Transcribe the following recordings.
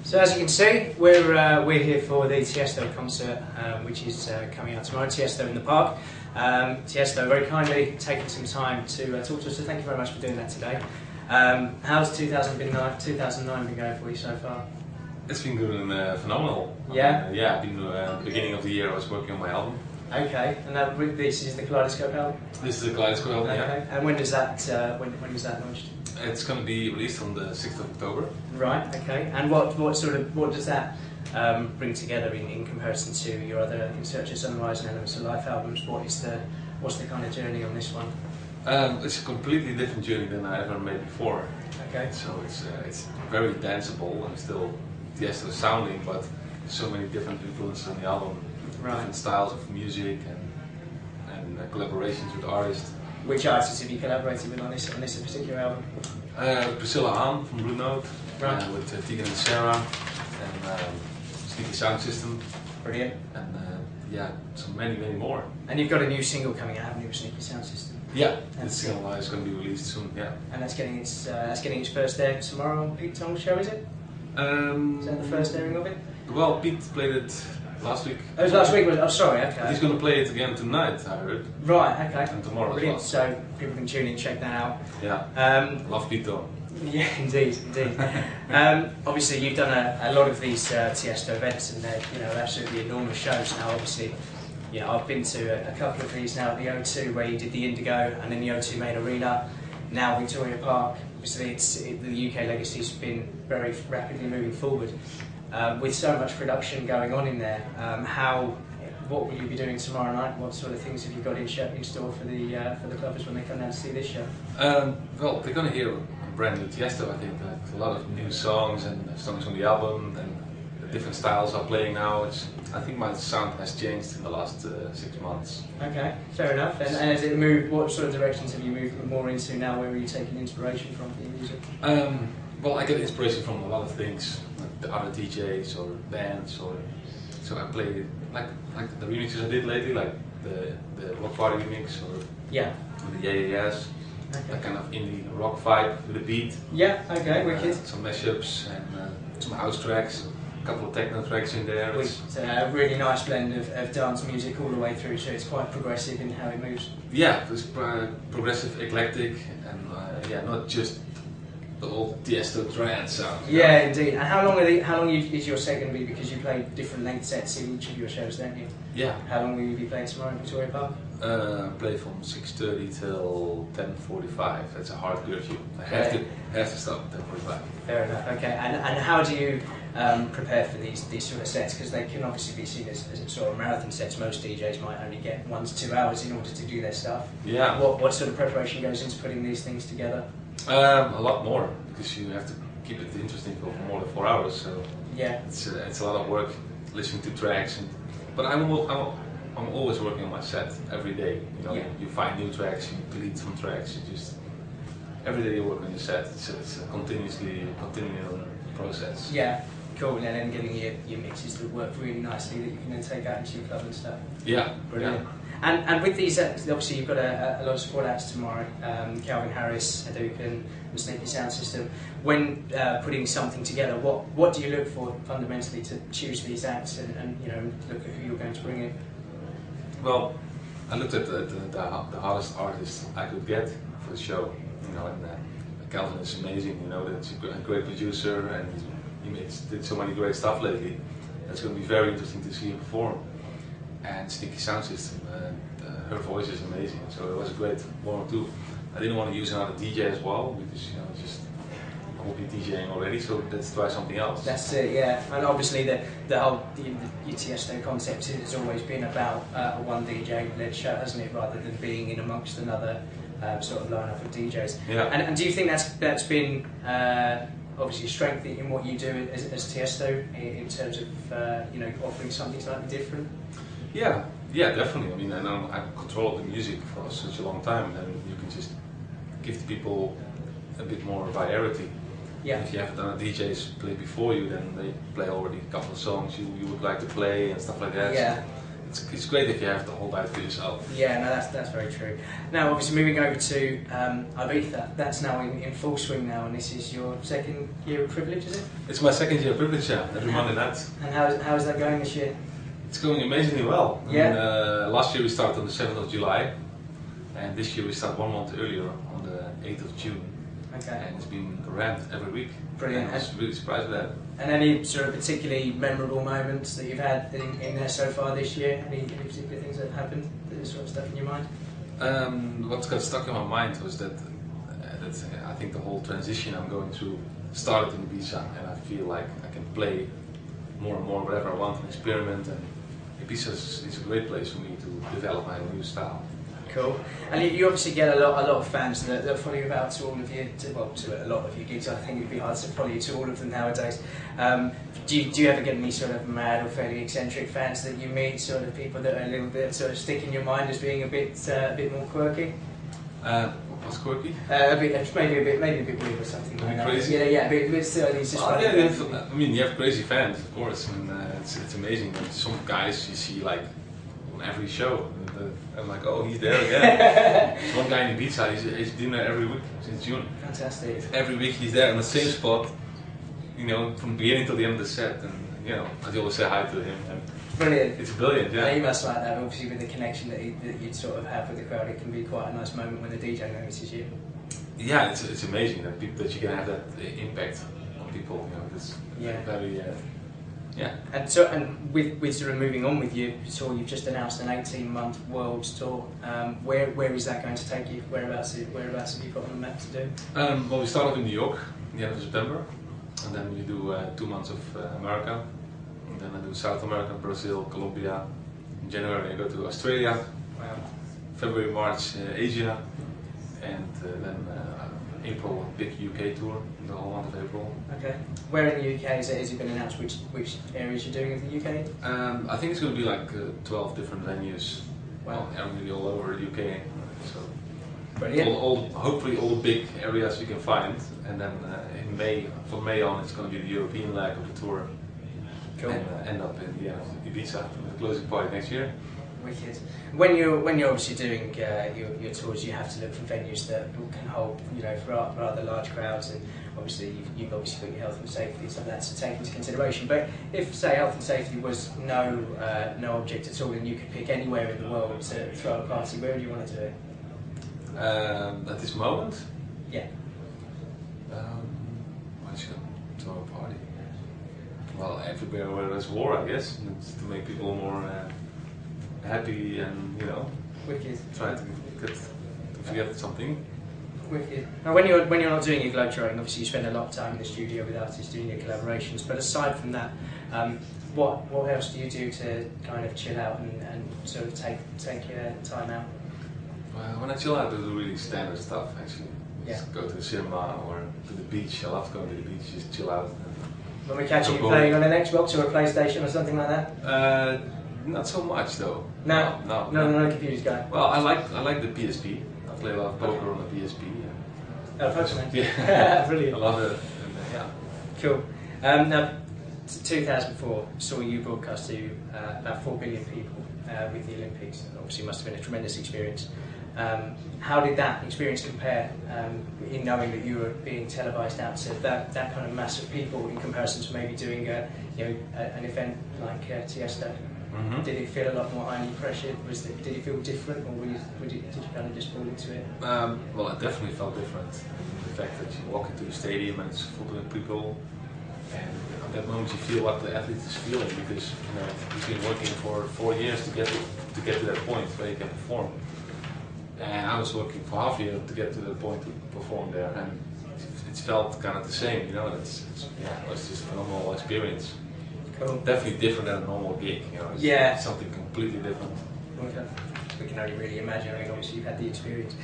So as you can see, we're here for the Tiësto concert, which is coming out tomorrow. Tiësto in the Park. Tiësto very kindly taking some time to talk to us. So thank you very much for doing that today. How's 2009 been going for you so far? It's been good and phenomenal. Yeah. Yeah. I've been beginning of the year I was working on my album. Okay, and this is the Kaleidoscope album. This is the Kaleidoscope album. Okay, yeah. and when does that when is that launched? It's going to be released on the 6th of October. Right. Okay, and what does that bring together in comparison to your other In Search of Sunrise and Elements of Life albums? What's the kind of journey on this one? It's a completely different journey than I ever made before. Okay. So it's very danceable and still Tiësto sounding, but so many different influences on the album, right. Different styles of music and collaborations with artists. Which artists have you collaborated with on this particular album? Priscilla Hahn from Blue Note, right. With Tegan and Sarah, and Sneaky Sound System. Brilliant. And yeah, so many more. And you've got a new single coming out, haven't you, with Sneaky Sound System? Yeah, the single is going to be released soon. Yeah. And that's getting its first air tomorrow on Pete Tong's show, is it? Is that the first airing of it? Well, Pete played it last week. Oh, it was last week. Oh, sorry. Okay. He's going to play it again tonight, I heard. Right. Okay. And tomorrow Brilliant. as well. So people can tune in, check that out. Yeah. Love Pete though. Yeah, indeed. Obviously, you've done a lot of these Tiësto events, and they're absolutely enormous shows. Now, obviously, I've been to a couple of these now at the O2, where you did the Indigo, and then the O2 Main Arena. Now Victoria Park. Obviously, the UK legacy's been very rapidly moving forward. With so much production going on in there, what will you be doing tomorrow night? What sort of things have you got in store for the clubbers when they come down to see this show? Well, they're going to hear a brand new Tiësto, I think. A lot of new songs and songs from the album, and the different styles are playing now. I think my sound has changed in the last 6 months. Okay, fair enough. And has it moved? What sort of directions have you moved more into now? Where are you taking inspiration from for your music? Well, I get inspiration from a lot of things, like the other DJs or bands, so I play like the remixes I did lately, like the Rock Party remix or the Yeah. Okay. That kind of indie rock vibe with a beat. Yeah. Okay. Wicked. Some mashups and some house tracks. A couple of techno tracks in there. It's a really nice blend of dance music all the way through, so it's quite progressive in how it moves. Yeah, it's progressive, eclectic, and not just the old Tiësto trance sound. Yeah, indeed. And how long is your set going to be? Because you play different length sets in each of your shows, don't you? Yeah. How long will you be playing tomorrow in Victoria Park? Play from 6:30 till 10:45. That's a hard curfew. I have to stop at 10:45. Fair enough. Okay. And how do you prepare for these sort of sets? Because they can obviously be seen as sort of marathon sets. Most DJs might only get 1 to 2 hours in order to do their stuff. Yeah. What sort of preparation goes into putting these things together? A lot more, because you have to keep it interesting for more than 4 hours. So yeah, it's a lot of work listening to tracks. But I'm always working on my set every day. You find new tracks, you delete some tracks. Every day you work on your set. It's a continuing process. Yeah, cool. And then getting your mixes that work really nicely that you can then take out into your club and stuff. Yeah, brilliant. Yeah. And with these, obviously you've got a lot of support acts tomorrow. Calvin Harris, Hadouken, and Sneaky Sound System. When putting something together, what do you look for fundamentally to choose these acts and look at who you're going to bring in? Well, I looked at the hardest artist I could get for the show. And Calvin is amazing. He's a great producer, and he did so many great stuff lately. It's going to be very interesting to see him perform. And Sneaky Sound System, her voice is amazing, so it was a great 1 or 2. I didn't want to use another DJ as well, because I will be DJing already, so let's try something else. That's it, yeah. And obviously the whole Tiësto concept has always been about a one DJ-led show, hasn't it, rather than being in amongst another sort of lineup of DJs. Yeah. And do you think that's been obviously a strength in what you do as Tiësto in terms of offering something slightly different? Yeah, definitely. I mean, I've controlled the music for such a long time, and you can just give the people a bit more variety. Yeah. If you have done a DJs play before you, then they play already a couple of songs you would like to play and stuff like that. Yeah. it's great if you have the whole night for yourself. Yeah, no, that's very true. Now, obviously, moving over to Ibiza, that's now in full swing now, and this is your second year of Privilege, is it? It's my second year of Privilege, yeah, every Monday night. And how is that going this year? It's going amazingly well. Yeah. And, last year we started on the 7th of July, and this year we start 1 month earlier on the 8th of June. Okay. And it's been rammed every week. Brilliant. And I was really surprised with that. And any sort of particularly memorable moments that you've had in there so far this year? Any particular things that have happened that sort of stuck in your mind? What got stuck in my mind was that I think the whole transition I'm going through started in Ibiza, and I feel like I can play more and more whatever I want and experiment, and Ibiza is a great place for me to develop my new style. Cool. And you obviously get a lot of fans that follow you about to all of your, to a lot of your gigs. I think it'd be hard to follow you to all of them nowadays. Do you ever get any sort of mad or fairly eccentric fans that you meet, sort of people that are a little bit sort of stick in your mind as being a bit more quirky? What's quirky? Maybe a bit weird or something like that. Crazy? Yeah, but still, it's just funny. Yeah, I mean, you have crazy fans, of course, and it's amazing. And some guys you see like on every show, and I'm like, oh, he's there again. There's one guy in Ibiza, he's been there every week since June. Fantastic. Every week he's there in the same spot, you know, from the beginning till the end of the set, and you know, I always say hi to him. And brilliant. it's brilliant, yeah. And you must like that, obviously, with the connection that you'd sort of have with the crowd. It can be quite a nice moment when the DJ notices you. Yeah, it's amazing that that you can have that impact on people. You know, it's very. Yeah. And with sort of moving on with your tour, you've just announced an 18-month world tour. Where is that going to take you? Whereabouts have you put on the map to do? Well, we start off in New York at the end of September, and then we do 2 months of America, and then I do South America, Brazil, Colombia. In January I go to Australia. Wow. February, March, Asia, and then April, a big UK tour, the whole month of April. Okay. Where in the UK has it been announced which areas you're doing of the UK? I think it's going to be like 12 different venues. Wow. Well, really all over the UK. So Brilliant. hopefully all the big areas you can find, and then in May, from May on, it's going to be the European leg of the tour. Cool. And end up in Ibiza for the closing party next year. Wicked. When you're obviously doing your tours, you have to look for venues that can hold, you know, for rather large crowds, and obviously you've obviously got your health and safety and stuff like that to take into consideration. But if, say, health and safety was no object at all, and you could pick anywhere in the world to throw a party, where would you want to do it? At this moment? Yeah. Why should I throw a party? Well, everywhere where there's war, I guess, it's to make people more happy and, you know, Wicked. try to forget something. Wicked. Now, when you're not doing your globetrotting, obviously you spend a lot of time in the studio with artists doing your collaborations. But aside from that, what else do you do to kind of chill out and sort of take your time out? Well, when I chill out, I do really standard stuff actually. Yeah. Just go to the cinema or to the beach. I love going to the beach, just chill out. When we're catching you playing on an Xbox or a PlayStation or something like that? Not so much though. No, No. computers guy. Well, I like the PSP. I play a lot of poker on the PSP. Oh, poker, man. Yeah. Brilliant. I love it. Yeah. Cool. Now, 2004 saw you broadcast to about 4 billion people with the Olympics. Obviously, it must have been a tremendous experience. How did that experience compare in knowing that you were being televised out to that kind of mass of people in comparison to maybe doing an event like Tiësto? Mm-hmm. Did it feel a lot more highly pressured? Did it feel different, or did you kind of just fall into it? Well, it definitely felt different. The fact that you walk into the stadium and it's full of people, and at that moment you feel what the athlete is feeling, because you know he's been working for 4 years to get to that point where he can perform. And I was working for half a year to get to that point to perform there, and it felt kind of the same, you know. It was just a phenomenal experience. Cool. Definitely different than a normal gig, you know. It's something completely different. Okay. We can only really imagine. I mean, obviously you've had the experience.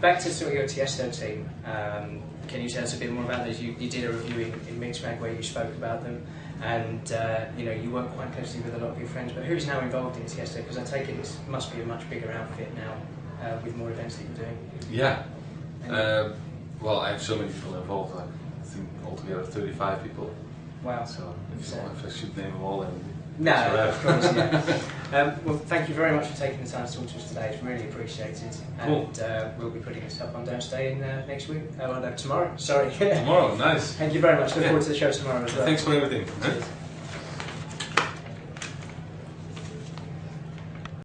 Back to sort of your Tiësto team. Can you tell us a bit more about those? You did a review in Mixmag where you spoke about them, and you know, you work quite closely with a lot of your friends. But who's now involved in Tiësto? Because I take it it must be a much bigger outfit now with more events that you're doing. Yeah. Well, I have so many people involved. Like, I think altogether 35 people. Wow. So if I should name them all, then No, That's of course, yeah. Well, thank you very much for taking the time to talk to us today. It's really appreciated. Cool. And we'll be putting this up on Doomsday next week. Oh, well, no, tomorrow. Sorry. Tomorrow, nice. Thank you very much. Look forward to the show tomorrow as well. Thanks for everything. Cheers.